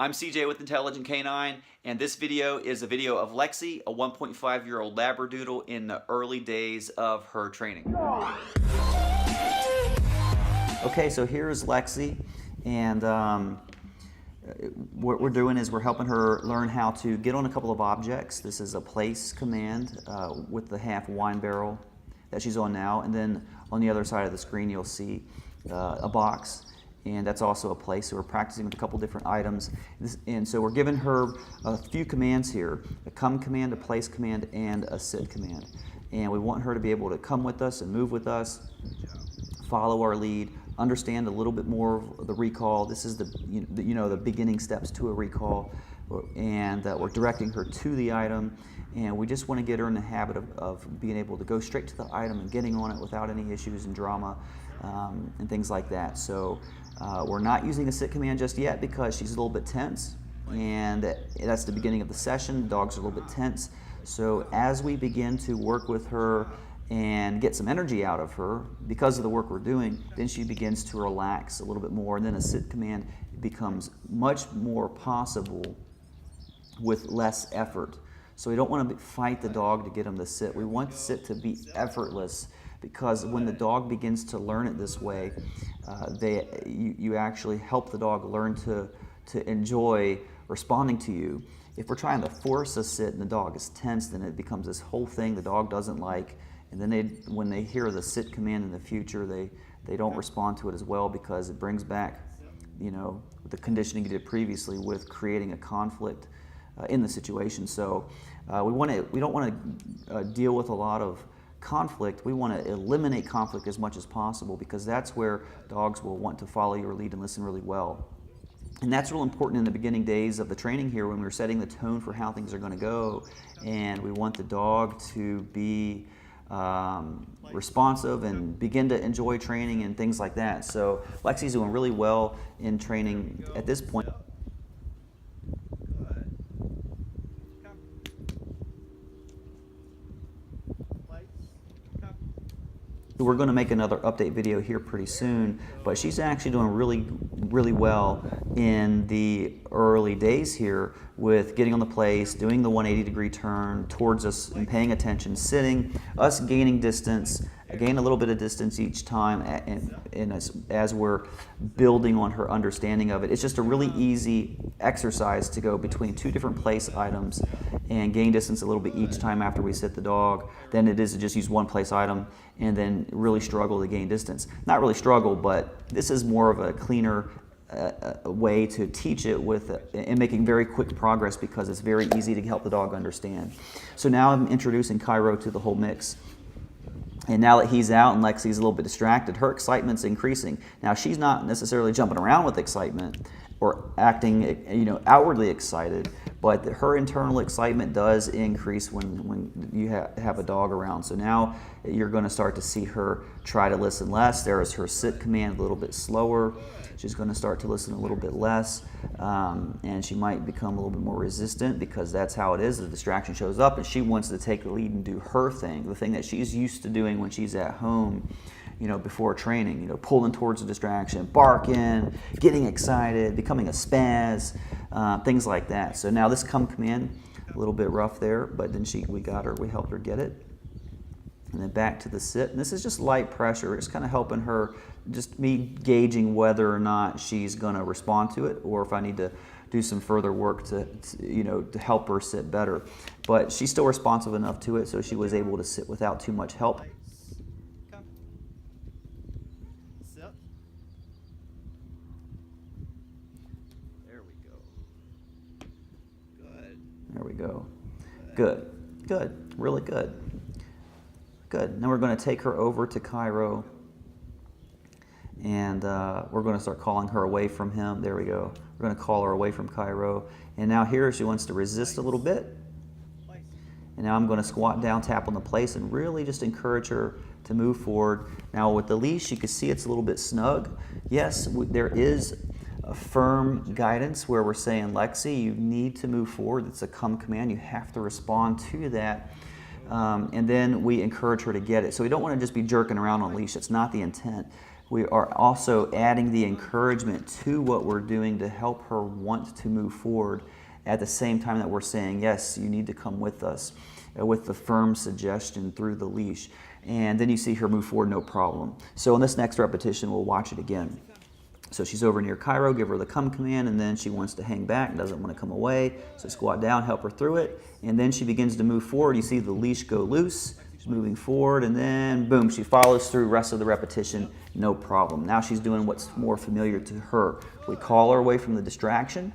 I'm CJ with Intelligent Canine, and this video is a video of Lexi, a 1.5-year-old Labradoodle in the early days of her training. Okay, so here's Lexi, and what we're doing is we're helping her learn how to get on a couple of objects. This is a place command with the half wine barrel that she's on now, and then on the other side of the screen you'll see a box. And that's also a place, so we're practicing with a couple different items. And so we're giving her a few commands here, a come command, a place command, and a sit command. And we want her to be able to come with us and move with us, follow our lead, understand a little bit more of the recall. This is the beginning steps to a recall, and we're directing her to the item. And we just want to get her in the habit of being able to go straight to the item and getting on it without any issues and drama and things like that. So we're not using a sit command just yet because she's a little bit tense, and that's the beginning of the session. The dogs are a little bit tense. So as we begin to work with her and get some energy out of her because of the work we're doing, then she begins to relax a little bit more, and then a sit command becomes much more possible with less effort. So we don't want to fight the dog to get him to sit. We want the sit to be effortless, because when the dog begins to learn it this way, you actually help the dog learn to enjoy responding to you. If we're trying to force a sit and the dog is tense, then it becomes this whole thing the dog doesn't like. And then when they hear the sit command in the future, they don't respond to it as well, because it brings back, the conditioning you did previously with creating a conflict in the situation. So we don't want to deal with a lot of conflict. We want to eliminate conflict as much as possible, because that's where dogs will want to follow your lead and listen really well. And that's real important in the beginning days of the training here, when we're setting the tone for how things are going to go, and we want the dog to be responsive and begin to enjoy training and things like that. So Lexi's doing really well in training at this point. We're going to make another update video here pretty soon, but she's actually doing really well in the early days here with getting on the place, doing the 180-degree turn towards us and paying attention, sitting, us gaining distance, gain a little bit of distance each time, and as we're building on her understanding of it. It's just a really easy exercise to go between two different place items and gain distance a little bit each time after we sit the dog than it is to just use one place item and then really struggle to gain distance. Not really struggle, but this is more of a cleaner way to teach it and making very quick progress, because it's very easy to help the dog understand. So now I'm introducing Cairo to the whole mix. And now that he's out and Lexi's a little bit distracted, her excitement's increasing. Now she's not necessarily jumping around with excitement or acting, outwardly excited, but her internal excitement does increase when you have a dog around. So now you're going to start to see her try to listen less. There is her sit command a little bit slower. She's going to start to listen a little bit less, and she might become a little bit more resistant, because that's how it is. The distraction shows up, and she wants to take the lead and do her thing, the thing that she's used to doing when she's at home, before training, pulling towards the distraction, barking, getting excited, becoming a spaz, things like that. So now this come command, a little bit rough there, but then we helped her get it. And then back to the sit. And this is just light pressure. It's kind of helping her, just me gauging whether or not she's going to respond to it, or if I need to do some further work to help her sit better. But she's still responsive enough to it, so she was able to sit without too much help. There we go. Good. Really good. Good. Now we're going to take her over to Cairo, and we're going to start calling her away from him. There we go. We're going to call her away from Cairo. And now here she wants to resist a little bit. And now I'm going to squat down, tap on the place, and really just encourage her to move forward. Now with the leash, you can see it's a little bit snug. Yes, there is a firm guidance where we're saying, Lexi, you need to move forward. It's a come command. You have to respond to that. And then we encourage her to get it. So we don't want to just be jerking around on leash. It's not the intent. We are also adding the encouragement to what we're doing to help her want to move forward at the same time that we're saying, yes, you need to come with us, with the firm suggestion through the leash. And then you see her move forward, no problem. So in this next repetition, we'll watch it again. So she's over near Cairo, give her the come command, and then she wants to hang back, doesn't want to come away. So squat down, help her through it, and then she begins to move forward. You see the leash go loose. She's moving forward, and then boom, she follows through the rest of the repetition, no problem. Now she's doing what's more familiar to her. We call her away from the distraction,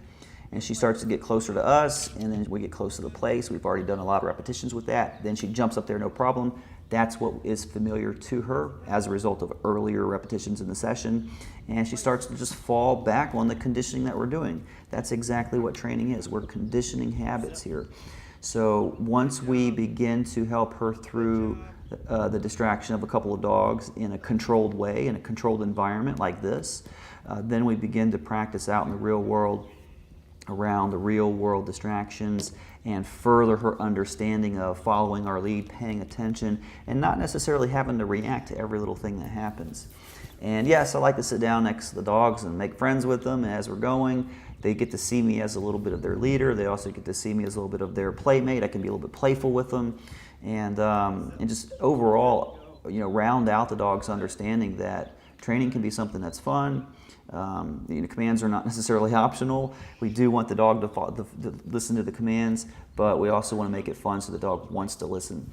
and she starts to get closer to us, and then we get close to the place. We've already done a lot of repetitions with that. Then she jumps up there, no problem. That's what is familiar to her as a result of earlier repetitions in the session. And she starts to just fall back on the conditioning that we're doing. That's exactly what training is. We're conditioning habits here. So once we begin to help her through the distraction of a couple of dogs in a controlled way, in a controlled environment like this, then we begin to practice out in the real world around the real world distractions and further her understanding of following our lead, paying attention, and not necessarily having to react to every little thing that happens. And yes, I like to sit down next to the dogs and make friends with them as we're going. They get to see me as a little bit of their leader. They also get to see me as a little bit of their playmate. I can be a little bit playful with them, and just overall, round out the dog's understanding that training can be something that's fun. Commands are not necessarily optional. We do want the dog to listen to the commands, but we also want to make it fun so the dog wants to listen.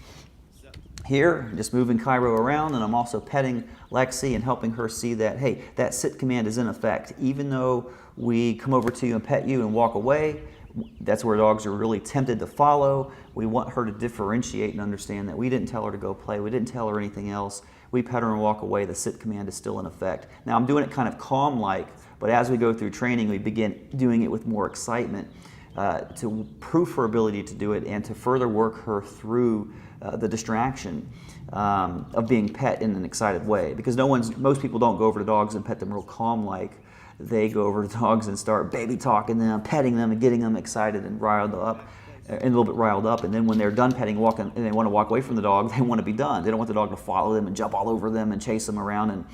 Here, just moving Cairo around, and I'm also petting Lexi and helping her see that, hey, that sit command is in effect. Even though we come over to you and pet you and walk away, that's where dogs are really tempted to follow. We want her to differentiate and understand that we didn't tell her to go play. We didn't tell her anything else. We pet her and walk away. The sit command is still in effect. Now, I'm doing it kind of calm-like, but as we go through training, we begin doing it with more excitement to prove her ability to do it and to further work her through the distraction of being pet in an excited way. Because most people don't go over to dogs and pet them real calm-like. They go over to dogs and start baby talking them, petting them, and getting them excited and riled up, and a little bit riled up. And then when they're done petting, walking, and they want to walk away from the dog, they want to be done. They don't want the dog to follow them and jump all over them and chase them around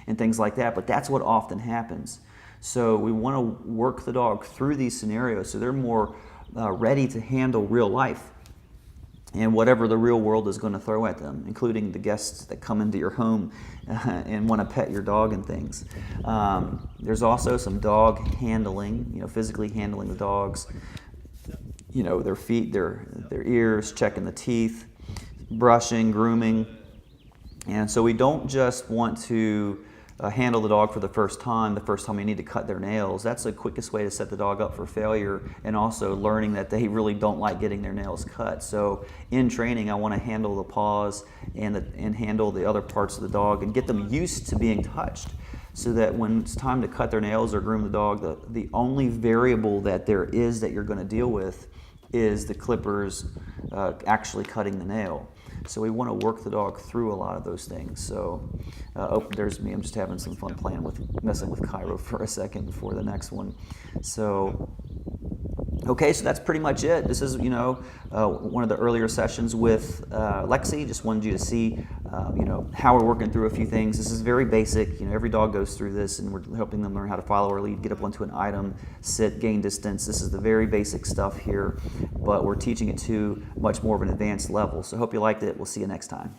and things like that. But that's what often happens. So we want to work the dog through these scenarios so they're more ready to handle real life and whatever the real world is going to throw at them, including the guests that come into your home and want to pet your dog and things. There's also some dog handling, physically handling the dogs, their feet, their ears, checking the teeth, brushing, grooming. And so we don't just want to handle the dog for the first time you need to cut their nails. That's the quickest way to set the dog up for failure, and also learning that they really don't like getting their nails cut. So in training, I want to handle the paws and handle the other parts of the dog and get them used to being touched, so that when it's time to cut their nails or groom the dog, the only variable that there is that you're going to deal with is the clippers actually cutting the nail. So we want to work the dog through a lot of those things. So, there's me. I'm just having some fun messing with Cairo for a second before the next one. So, okay, so that's pretty much it. This is, one of the earlier sessions with Lexi. Just wanted you to see, how we're working through a few things. This is very basic. Every dog goes through this, and we're helping them learn how to follow our lead, get up onto an item, sit, gain distance. This is the very basic stuff here, but we're teaching it to much more of an advanced level. So I hope you liked it. We'll see you next time.